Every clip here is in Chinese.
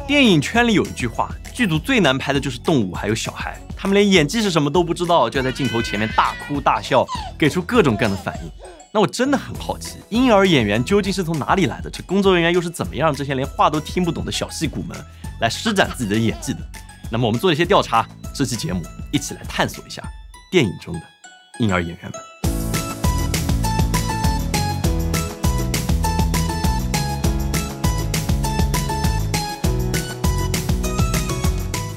电影圈里有一句话，剧组最难拍的就是动物还有小孩，他们连演技是什么都不知道，就要在镜头前面大哭大笑，给出各种各样的反应。那我真的很好奇，婴儿演员究竟是从哪里来的？这工作人员又是怎么样让这些连话都听不懂的小戏骨们来施展自己的演技的？那么我们做了一些调查，这期节目一起来探索一下电影中的婴儿演员们。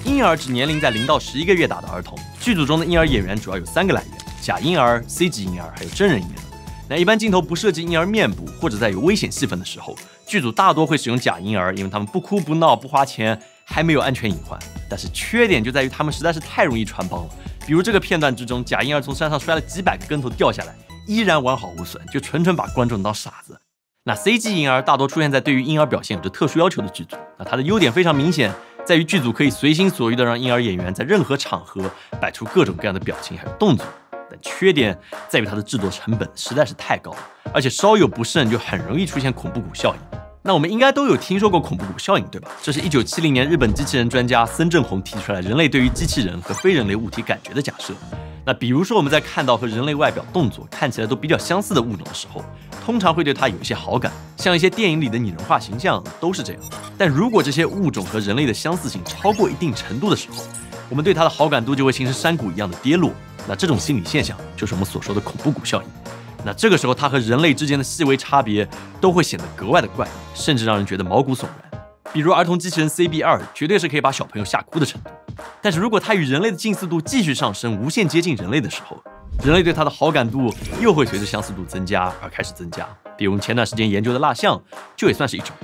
婴儿指年龄在0到11个月大的儿童，剧组中的婴儿演员主要有3个来源：假婴儿、CG 婴儿，还有真人婴儿。那一般镜头不涉及婴儿面部，或者在有危险戏份的时候，剧组大多会使用假婴儿，因为他们不哭不闹不花钱，还没有安全隐患。但是缺点就在于他们实在是太容易穿帮了。比如这个片段之中，假婴儿从山上摔了几百个跟头掉下来，依然完好无损，就纯纯把观众当傻子。那 CG 婴儿大多出现在对于婴儿表现有着特殊要求的剧组，那它的优点非常明显，在于剧组可以随心所欲地让婴儿演员在任何场合摆出各种各样的表情还有动作。但缺点在于它的制作成本实在是太高了，而且稍有不慎就很容易出现恐怖谷效应。那我们应该都有听说过恐怖谷效应，对吧？这是1970年日本机器人专家森正弘提出来人类对于机器人和非人类物体感觉的假设。那比如说我们在看到和人类外表动作看起来都比较相似的物种的时候，通常会对它有一些好感，像一些电影里的拟人化形象都是这样。但如果这些物种和人类的相似性超过一定程度的时候，我们对它的好感度就会形成山谷一样的跌落。那这种心理现象就是我们所说的恐怖谷效应。那这个时候它和人类之间的细微差别都会显得格外的怪异，甚至让人觉得毛骨悚然。比如儿童机器人 CB2 绝对是可以把小朋友吓哭的程度，但是如果它与人类的近似度继续上升，无限接近人类的时候，人类对它的好感度又会随着相似度增加而开始增加。比如前段时间研究的蜡像就也算是一种。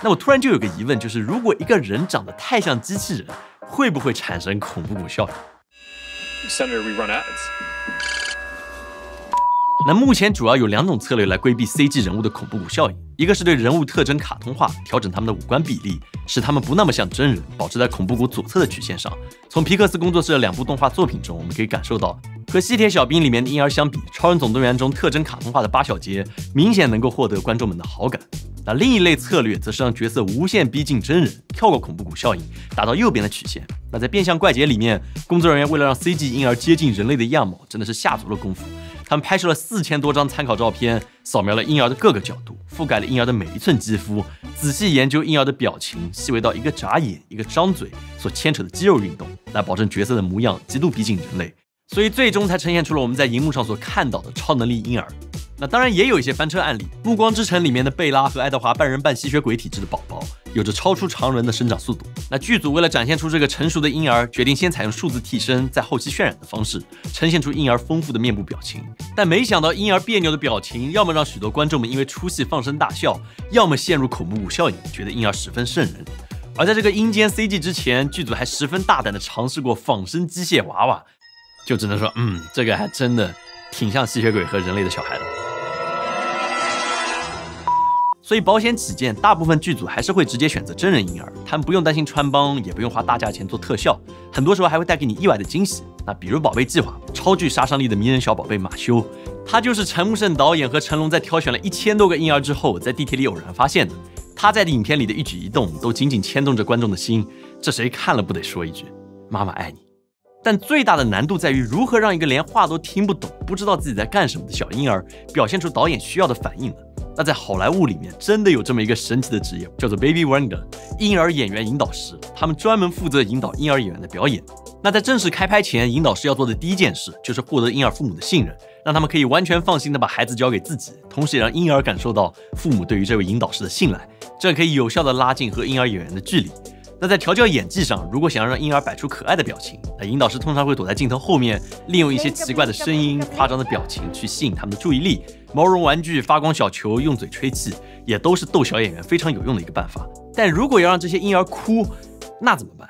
那我突然就有个疑问，就是如果一个人长得太像机器人，会不会产生恐怖谷效应？Senator, we run ads. 那目前主要有2种策略来规避 CG 人物的恐怖谷效应，一个是对人物特征卡通化，调整他们的五官比例，使他们不那么像真人，保持在恐怖谷左侧的曲线上。从皮克斯工作室的2部动画作品中，我们可以感受到，和西铁小兵里面的婴儿相比，超人总动员中特征卡通化的八小节明显能够获得观众们的好感。那另一类策略则是让角色无限逼近真人，跳过恐怖谷效应，达到右边的曲线。那在变相怪杰里面，工作人员为了让 CG 婴儿接近人类的样貌，真的是下足了功夫。他们拍摄了4000多张参考照片，扫描了婴儿的各个角度，覆盖了婴儿的每一寸肌肤，仔细研究婴儿的表情，细微到一个眨眼、一个张嘴所牵扯的肌肉运动，来保证角色的模样极度逼近人类。所以最终才呈现出了我们在荧幕上所看到的超能力婴儿。那当然也有一些翻车案例，《暮光之城》里面的贝拉和爱德华半人半吸血鬼体质的宝宝，有着超出常人的生长速度。那剧组为了展现出这个成熟的婴儿，决定先采用数字替身，在后期渲染的方式，呈现出婴儿丰富的面部表情。但没想到婴儿别扭的表情，要么让许多观众们因为出戏放声大笑，要么陷入恐怖谷效应，觉得婴儿十分瘆人。而在这个阴间 CG 之前，剧组还十分大胆地尝试过仿生机械娃娃，就只能说，这个还真的挺像吸血鬼和人类的小孩的。所以保险起见，大部分剧组还是会直接选择真人婴儿，他们不用担心穿帮，也不用花大价钱做特效，很多时候还会带给你意外的惊喜。那比如《宝贝计划》，超具杀伤力的迷人小宝贝马修，他就是陈木胜导演和成龙在挑选了1000多个婴儿之后，在地铁里偶然发现的。他在影片里的一举一动都紧紧牵动着观众的心，这谁看了不得说一句妈妈爱你。但最大的难度在于如何让一个连话都听不懂、不知道自己在干什么的小婴儿表现出导演需要的反应呢？那在好莱坞里面真的有这么一个神奇的职业，叫做 Baby Wonder 婴儿演员引导师，他们专门负责引导婴儿演员的表演。那在正式开拍前，引导师要做的第一件事就是获得婴儿父母的信任，让他们可以完全放心的把孩子交给自己，同时也让婴儿感受到父母对于这位引导师的信赖，这可以有效的拉近和婴儿演员的距离。那在调教演技上，如果想要让婴儿摆出可爱的表情，那引导师通常会躲在镜头后面，利用一些奇怪的声音、夸张的表情去吸引他们的注意力。毛绒玩具、发光小球、用嘴吹气，也都是逗小演员非常有用的一个办法。但如果要让这些婴儿哭，那怎么办？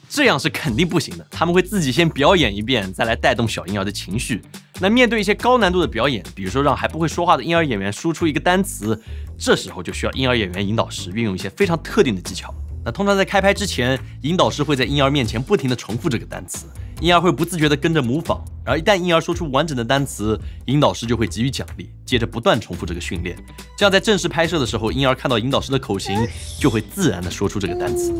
这样是肯定不行的，他们会自己先表演一遍，再来带动小婴儿的情绪。那面对一些高难度的表演，比如说让还不会说话的婴儿演员输出一个单词，这时候就需要婴儿演员引导师运用一些非常特定的技巧。那通常在开拍之前，引导师会在婴儿面前不停地重复这个单词，婴儿会不自觉地跟着模仿，而一旦婴儿说出完整的单词，引导师就会给予奖励，接着不断重复这个训练。这样在正式拍摄的时候，婴儿看到引导师的口型，就会自然地说出这个单词。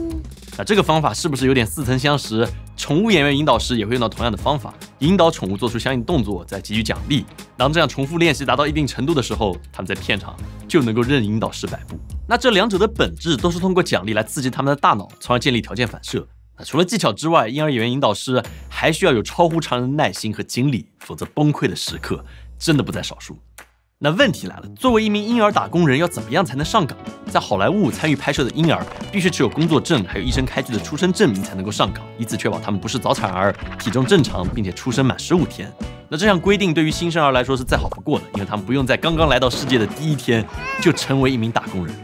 那这个方法是不是有点似曾相识？宠物演员引导师也会用到同样的方法，引导宠物做出相应动作，再给予奖励。当这样重复练习达到一定程度的时候，他们在片场就能够任引导师摆布。那这两者的本质都是通过奖励来刺激他们的大脑，从而建立条件反射。除了技巧之外，婴儿演员引导师还需要有超乎常人的耐心和精力，否则崩溃的时刻真的不在少数。那问题来了，作为一名婴儿打工人，要怎么样才能上岗？在好莱坞参与拍摄的婴儿必须持有工作证，还有医生开具的出生证明才能够上岗，以此确保他们不是早产儿，体重正常，并且出生满15天。那这项规定对于新生儿来说是再好不过的，因为他们不用在刚刚来到世界的第一天就成为一名打工人。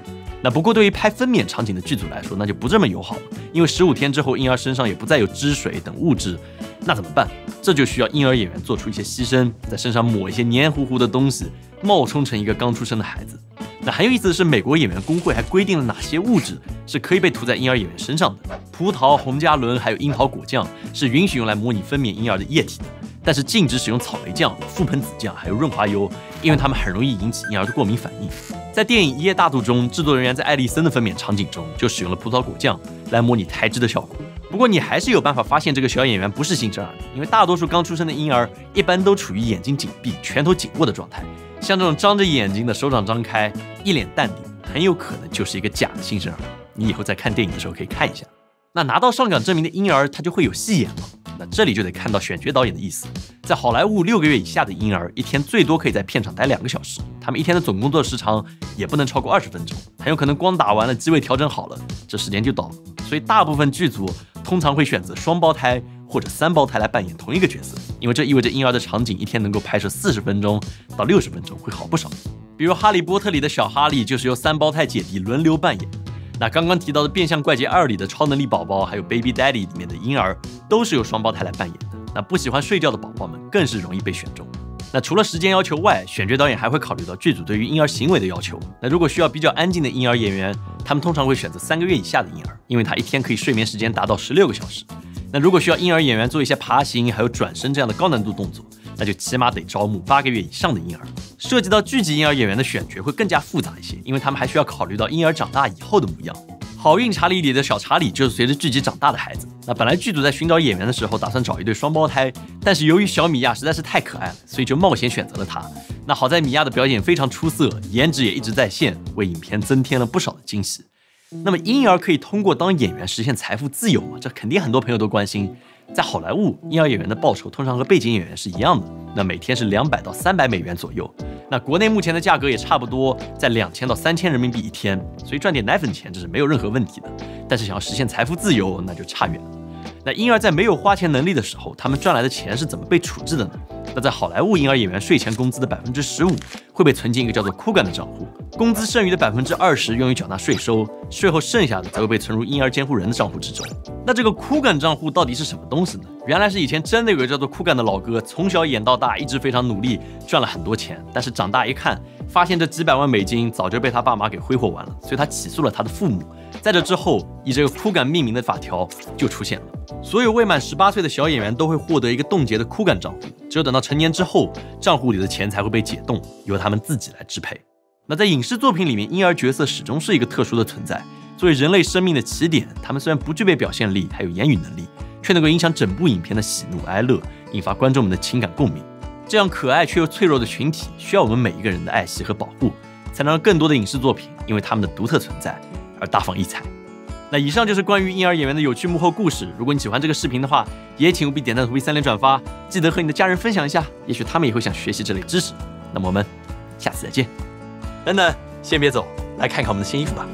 那不过对于拍分娩场景的剧组来说，那就不这么友好了，因为15天之后婴儿身上也不再有汁水等物质，那怎么办？这就需要婴儿演员做出一些牺牲，在身上抹一些黏糊糊的东西，冒充成一个刚出生的孩子。那很有意思的是，美国演员工会还规定了哪些物质是可以被涂在婴儿演员身上的。葡萄、红加仑还有樱桃果酱是允许用来模拟分娩婴儿的液体的，但是禁止使用草莓酱、覆盆子酱还有润滑油，因为它们很容易引起婴儿的过敏反应。在电影《一夜大肚》中，制作人员在艾丽森的分娩场景中就使用了葡萄果酱来模拟胎脂的效果。不过你还是有办法发现这个小演员不是新生儿的，因为大多数刚出生的婴儿一般都处于眼睛紧闭、拳头紧握的状态。像这种张着眼睛的、手掌张开、一脸淡定，很有可能就是一个假的新生儿。你以后在看电影的时候可以看一下。那拿到上岗证明的婴儿，他就会有戏演吗？那这里就得看到选角导演的意思。在好莱坞，6个月以下的婴儿一天最多可以在片场待2个小时，他们一天的总工作时长也不能超过20分钟，很有可能光打完了机位调整好了，这时间就到了。所以大部分剧组通常会选择双胞胎或者3胞胎来扮演同一个角色，因为这意味着婴儿的场景一天能够拍摄40分钟到60分钟，会好不少。比如《哈利波特》里的小哈利就是由3胞胎姐弟轮流扮演。那刚刚提到的《变相怪杰2》里的超能力宝宝，还有《Baby Daddy》里面的婴儿，都是由双胞胎来扮演的。那不喜欢睡觉的宝宝们更是容易被选中。那除了时间要求外，选角导演还会考虑到剧组对于婴儿行为的要求。那如果需要比较安静的婴儿演员，他们通常会选择3个月以下的婴儿，因为他一天可以睡眠时间达到16个小时。那如果需要婴儿演员做一些爬行还有转身这样的高难度动作，那就起码得招募8个月以上的婴儿。涉及到剧集婴儿演员的选角会更加复杂一些，因为他们还需要考虑到婴儿长大以后的模样。好运查理里的小查理就是随着剧集长大的孩子。那本来剧组在寻找演员的时候打算找一对双胞胎，但是由于小米娅实在是太可爱了，所以就冒险选择了她。那好在米娅的表演非常出色，颜值也一直在线，为影片增添了不少的惊喜。那么婴儿可以通过当演员实现财富自由吗？这肯定很多朋友都关心。在好莱坞，婴儿演员的报酬通常和背景演员是一样的，那每天是200到300美元左右。那国内目前的价格也差不多在2000到3000人民币一天，所以赚点奶粉钱这是没有任何问题的。但是想要实现财富自由，那就差远了。那婴儿在没有花钱能力的时候，他们赚来的钱是怎么被处置的呢？那在好莱坞，婴儿演员税前工资的15%会被存进一个叫做Coogan的账户，工资剩余的20%用于缴纳税收，税后剩下的则会被存入婴儿监护人的账户之中。那这个Coogan账户到底是什么东西呢？原来是以前真的有个叫做Coogan的老哥，从小演到大，一直非常努力，赚了很多钱，但是长大一看，发现这几百万美金早就被他爸妈给挥霍完了，所以他起诉了他的父母。在这之后，以这个Coogan命名的法条就出现了，所有未满18岁的小演员都会获得一个冻结的Coogan账户，只有等到成年之后，账户里的钱才会被解冻，由他们自己来支配。那在影视作品里面，婴儿角色始终是一个特殊的存在，作为人类生命的起点，他们虽然不具备表现力还有言语能力，却能够影响整部影片的喜怒哀乐，引发观众们的情感共鸣。这样可爱却又脆弱的群体，需要我们每一个人的爱惜和保护，才能让更多的影视作品因为他们的独特存在而大放异彩。那以上就是关于婴儿演员的有趣幕后故事。如果你喜欢这个视频的话，也请务必点赞、投币、3连转发，记得和你的家人分享一下，也许他们也会想学习这类知识。那么我们下次再见。等等，先别走，来看看我们的新衣服吧。